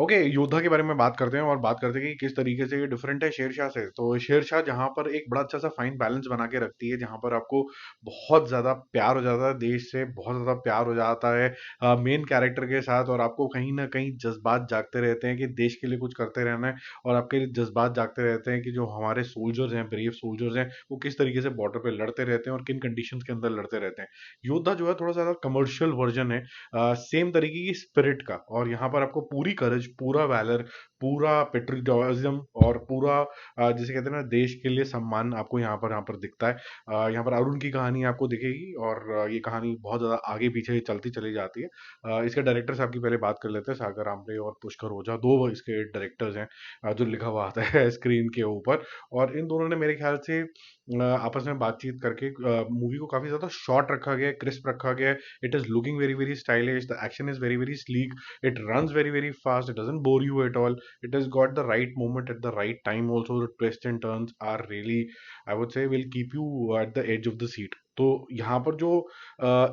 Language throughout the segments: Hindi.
ओके, योद्धा के बारे में बात करते हैं और बात करते हैं कि किस तरीके से ये डिफरेंट है शेरशाह से। तो शेरशाह जहाँ पर एक बड़ा अच्छा सा फाइन बैलेंस बना के रखती है, जहाँ पर आपको बहुत ज्यादा प्यार हो जाता है देश से, बहुत ज्यादा प्यार हो जाता है मेन कैरेक्टर के साथ, और आपको कहीं ना कहीं जज्बात जागते रहते हैं कि देश के लिए कुछ करते रहना है। और आपके जज्बात जागते रहते हैं कि जो हमारे सोल्जर्स हैं, ब्रेव सोल्जर्स हैं, वो किस तरीके से बॉर्डर पे लड़ते रहते हैं और किन कंडीशंस के अंदर लड़ते रहते हैं। योद्धा जो है थोड़ा सा कमर्शियल वर्जन है सेम तरीके की स्पिरिट का, और यहाँ पर आपको पूरी करेज, पूरा वैलर, पूरा पेट्रियोटिज्म और पूरा जिसे कहते हैं ना देश के लिए सम्मान आपको यहाँ पर दिखता है। यहाँ पर अरुण की कहानी आपको दिखेगी, और ये कहानी बहुत ज्यादा आगे पीछे चलती चली जाती है। इसके डायरेक्टर साहब की पहले बात कर लेते हैं, सागर आमरे और पुष्कर ओझा, दो इसके डायरेक्टर्स हैं जो लिखा हुआ आता है स्क्रीन के ऊपर। और इन दोनों ने मेरे ख्याल से आपस में बातचीत करके मूवी को काफी ज्यादा शॉर्ट रखा गया है, क्रिस्प रखा गया है। It is looking very very stylish. The action is very very sleek. It runs very very fast. It doesn't bore you at all. It has got the right moment at the right time. Also, the twists and turns are really, I would say, will keep you at the edge of the seat. तो यहाँ पर जो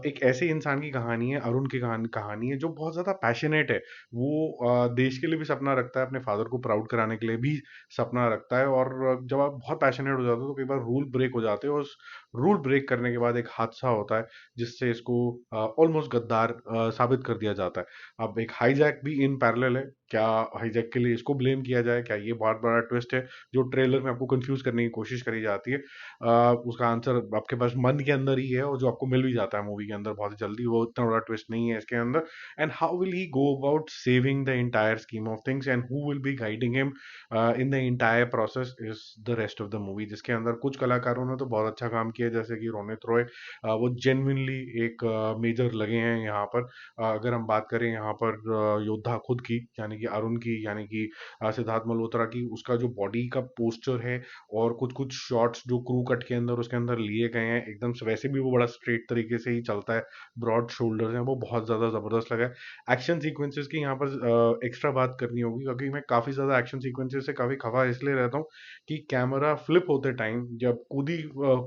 एक ऐसे इंसान की कहानी है, अरुण की कहानी कहानी है जो बहुत ज्यादा पैशनेट है। वो देश के लिए भी सपना रखता है, अपने फादर को प्राउड कराने के लिए भी सपना रखता है। और जब आप बहुत पैशनेट हो जाते हो तो कई बार रूल ब्रेक हो जाते हो, और उस रूल ब्रेक करने के बाद एक हादसा होता है जिससे इसको ऑलमोस्ट गद्दार साबित कर दिया जाता है। अब एक हाईजैक भी इन पैरेलल है। क्या हाईजैक के लिए इसको ब्लेम किया जाए? क्या ये बहुत बड़ा ट्विस्ट है जो ट्रेलर में आपको कंफ्यूज करने की कोशिश करी जाती है? उसका आंसर आपके पास मन के अंदर ही है, और जो आपको मिल भी जाता है मूवी के अंदर बहुत ही जल्दी। वो इतना बड़ा ट्विस्ट नहीं है इसके अंदर। And how will he go about saving the entire scheme of things, and who will be guiding him in the entire process is the rest of the movie, जिसके अंदर कुछ कलाकारों ने तो बहुत अच्छा काम किया, जैसे कि रोनित रॉय। वो जेन्युइनली एक मेजर लगे हैं यहाँ पर। अगर हम बात करें यहाँ पर योद्धा खुद की, यानी कि अरुण की, यानी कि सिद्धार्थ मल्होत्रा की, उसका जो बॉडी का पोस्चर है और कुछ कुछ शॉट्स जो क्रू कट के अंदर उसके अंदर लिए गए हैं, एकदम से वैसे भी वो बड़ा स्ट्रेट तरीके से ही चलता है, ब्रॉड शोल्डर्स हैं, वो बहुत ज्यादा जबरदस्त लगा है। एक्शन सीक्वेंसेस की यहाँ पर एक्स्ट्रा बात करनी होगी, क्योंकि मैं काफी ज्यादा एक्शन सीक्वेंसेस से काफी खफा इसलिए रहता हूँ कि कैमरा फ्लिप होते टाइम, जब कूदी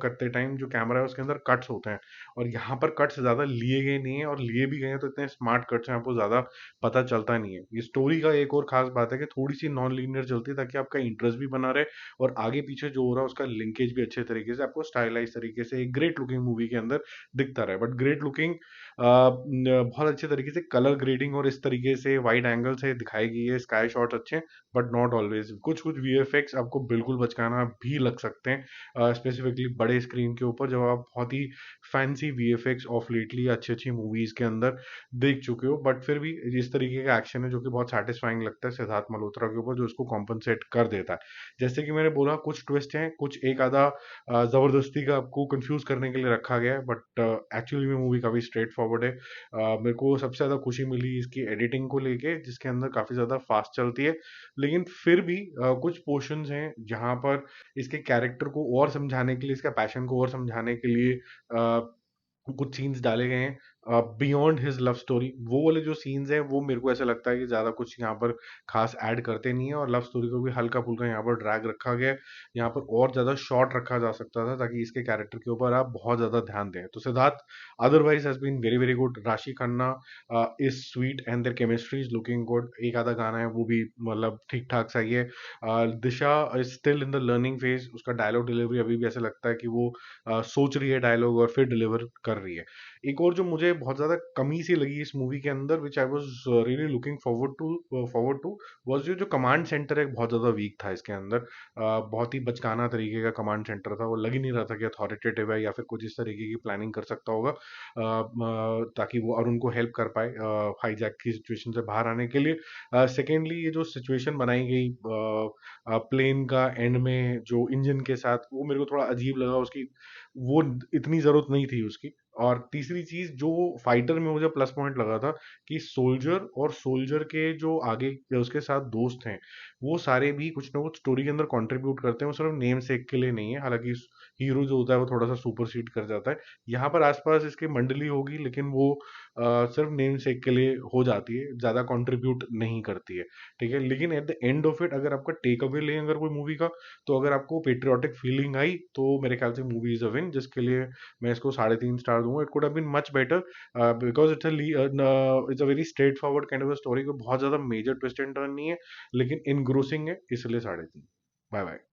करते टाइम जो कैमरा है उसके अंदर कट्स होते हैं, और यहाँ पर कट्स ज्यादा लिए गए नहीं है, और लिए भी गए हैं तो इतने स्मार्ट कट्स हैं आपको ज्यादा पता चलता नहीं है। ये स्टोरी का एक और खास बात है कि थोड़ी सी नॉन लीनियर चलती है, ताकि आपका इंटरेस्ट भी बना रहे और आगे पीछे जो हो रहा है उसका लिंकेज भी अच्छे तरीके से आपको स्टाइलाइज तरीके से एक ग्रेट लुकिंग मूवी के अंदर दिखता रहे। बट ग्रेट लुकिंग बहुत अच्छे तरीके से कलर ग्रेडिंग और इस तरीके से वाइड एंगल से दिखाई गई है, स्काई शॉट्स अच्छे, बट नॉट ऑलवेज। कुछ कुछ वीएफएक्स आपको बिल्कुल बचकाना भी लग सकते हैं, स्पेसिफिकली बड़े स्क्रीन के ऊपर, जब आप बहुत ही फैंसी वीएफएक्स ऑफ लेटली अच्छी अच्छी मूवीज के अंदर देख चुके हो। बट फिर भी इस तरीके का एक्शन है जो कि बहुत सेटिस्फाइंग लगता है सिद्धार्थ मल्होत्रा के ऊपर, जो इसको कॉम्पनसेट कर देता है। जैसे कि मैंने बोला, कुछ ट्विस्ट हैं, कुछ एक आधा जबरदस्ती का आपको कंफ्यूज करने के लिए रखा गया है, बट एक्चुअली में मूवी काफी स्ट्रेट फॉरवर्ड है। मेरे को सबसे ज्यादा खुशी मिली इसकी एडिटिंग को लेके, जिसके अंदर काफी ज्यादा फास्ट चलती है। लेकिन फिर भी कुछ पोर्शंस हैं जहां पर इसके कैरेक्टर को और समझाने के लिए, इसका पैशन को और समझाने के लिए कुछ सीन्स डाले गए हैं बियॉन्ड हिज लव स्टोरी। वो वाले जो सीन्स हैं वो मेरे को ऐसा लगता है कि ज्यादा कुछ यहाँ पर खास ऐड करते नहीं है, और लव स्टोरी को भी हल्का फुल्का यहाँ पर ड्रैग रखा गया है। यहाँ पर और ज्यादा शॉर्ट रखा जा सकता था, ताकि इसके कैरेक्टर के ऊपर आप बहुत ज्यादा ध्यान दें। तो Siddharth otherwise has been very very good. Raashi Khanna is sweet and their chemistry is looking good. एक आधा गाना है वो भी मतलब ठीक ठाक सही है। Disha is still in the learning phase. उसका डायलॉग डिलीवरी अभी भी ऐसा लगता है कि वो सोच रही है डायलॉग और फिर डिलीवर कर रही है। एक और जो मुझे बहुत ज्यादा कमी सी लगी इस मूवी के अंदर, which I was really looking forward to was जो जो कमांड सेंटर है, बहुत ज्यादा वीक था इसके अंदर। बहुत ही बचकाना तरीके का कमांड सेंटर था, वो लग ही नहीं रहा था कि अथॉरिटेटिव है या फिर कुछ इस तरीके की प्लानिंग कर सकता होगा ताकि वो अरुण को हेल्प कर पाए हाईजैक की सिचुएशन से बाहर आने के लिए। सेकेंडली, ये जो सिचुएशन बनाई गई प्लेन का एंड में जो इंजन के साथ, वो मेरे को थोड़ा अजीब लगा। उसकी वो इतनी जरूरत नहीं थी उसकी। और तीसरी चीज जो फाइटर में मुझे प्लस पॉइंट लगा था, कि सोल्जर और सोल्जर के जो आगे उसके साथ दोस्त हैं, वो सारे भी कुछ ना कुछ स्टोरी के अंदर कंट्रीब्यूट करते हैं। वो सिर्फ नेम सेक के लिए नहीं है, हालांकि हीरो जो होता है वो थोड़ा सा सुपरसीड कर जाता है। यहाँ पर आसपास इसके मंडली होगी, लेकिन वो सिर्फ नेम सेक के लिए हो जाती है, ज़्यादा कंट्रीब्यूट नहीं करती है, ठीक है। लेकिन at the end of it अगर आपका टेक अवे लें अगर कोई मूवी का, तो अगर आपको पेट्रियाटिक फीलिंग आई तो मेरे ख्याल से मूवी इज अ विन, जिसके लिए मैं इसको 3.5 स्टार दूंगा। It could have been much better because it's a very straightforward kind of story, को बहुत ज़्यादा मेजर ट्विस्ट एंड टर्न नहीं है, लेकिन इनग्रोसिंग है, इसलिए 3.5। Bye bye.